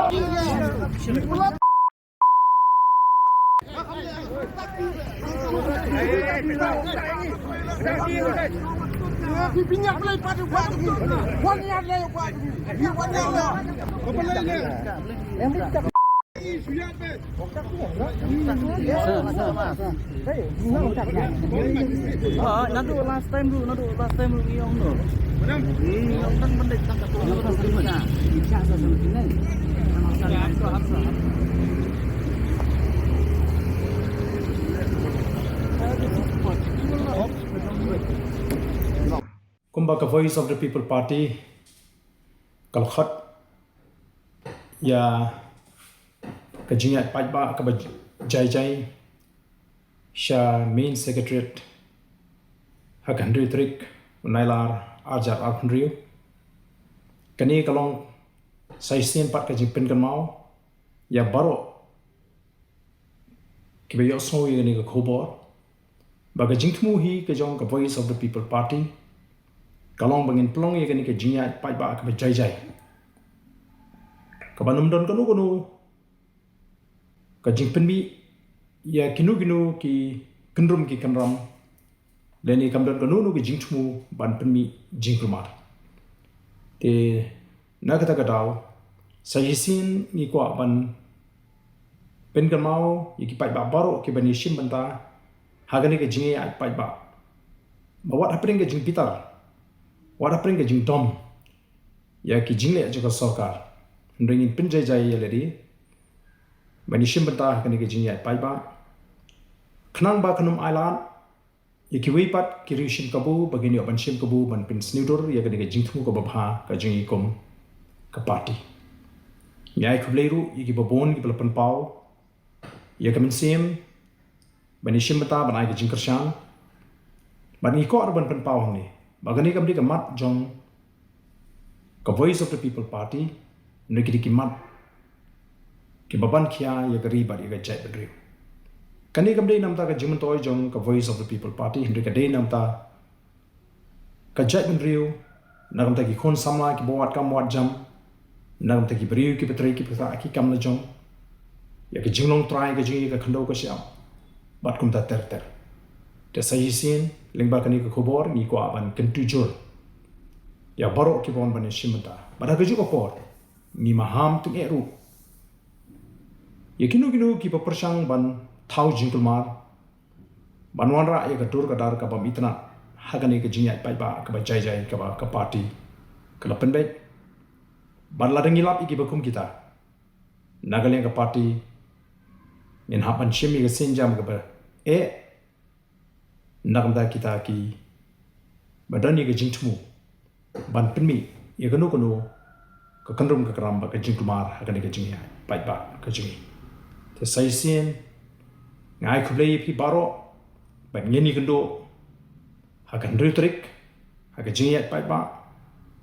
Nado last time dulu yang no. Yang kan benda tangkap tu orang semua. Bisa sama sini. Kumba ka Voice of the People Party kalkhat ya ka jingiakhih Paidbah ka jaijai sha main secretariat hakandri trik nailar ajar arkandriu kani kalong saisen pat ka jipin kan mau ya baro kibayo so ni ka khobor baga jingthmu hi ka jong ka Voice of the People Party kalong bangin plong ye kani ka jingiakhih Paidbah ka jaijai ka banum don kanu ka jingpin bi ya kinu ki kendrum ki kanram leni kamdan kanu ki jingthmu ban penmi jingkrumar te na kata kadau sajisin ni kwa ban pen kamau ki Paidbah baro ki bani shim banta hagani ka jingiakhih Paidbah bawat hapring ka jingpitar what happening ke jing dom ya ki jingle juga sarkar ringin pinjai jai ya ledi bani shim banta kani ke jingiakhih Paidbah khnang ba khanum island ya ki weipat ki rishim kabu bagini ban shim kabu ban pin sneudur ya kani ke jingthmu ko babha ka jingi kom ka party nyai khubleiru ya ki babon ki belapan pau ya kamin sim bani shim banta ban ai ke jingkershan bani ko ban pen pau ni bagani kamdi ka mat jong ka Voice of the People Party nekidi ki mat ki baban khia ya gari bar ya jai bedri kani kamdi namta ka jiman toy jong ka Voice of the People Party hindri ka dei namta ka jai bedri nagamta ki khon samla ki bawat kam wat jam nagamta ki beriu ki petri ki pesa ki kam na jong ya ki jinglong try ka jingi ka khando ka siam bat kum ta ter te sajisin lengba kani ka khobor ni ko aban kentujur ya baro ki bon bani shimata bada ka juga por ni maham tu eru ya kinu ki papersang ban thau jingkulmar banwanra ya ka tur ka dar ka bam itna hagani ka jingiakhih Paidbah ka jaijai ka party ka penbet ban ladang ilap iki bakum kita nagaleng ka party nin hapan shimi ka senjam ka ba nagamda kita ki badani ke jingthmu ban penmi ye kanu ka kandrum ka karam ba ka jingkumar hakani ka jingiakhih Paidbah ka jingi te saisen ngai khublei phi baro ban ngeni kando hakan rutrik haka jingiakhih Paidbah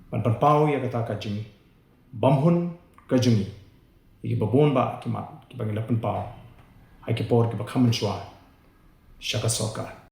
ban pau ya kata ka jingi bamhun ka jingi ki babon ba ki mat ki bangila pen pau hai ki por ki ba khaman shwa shaka soka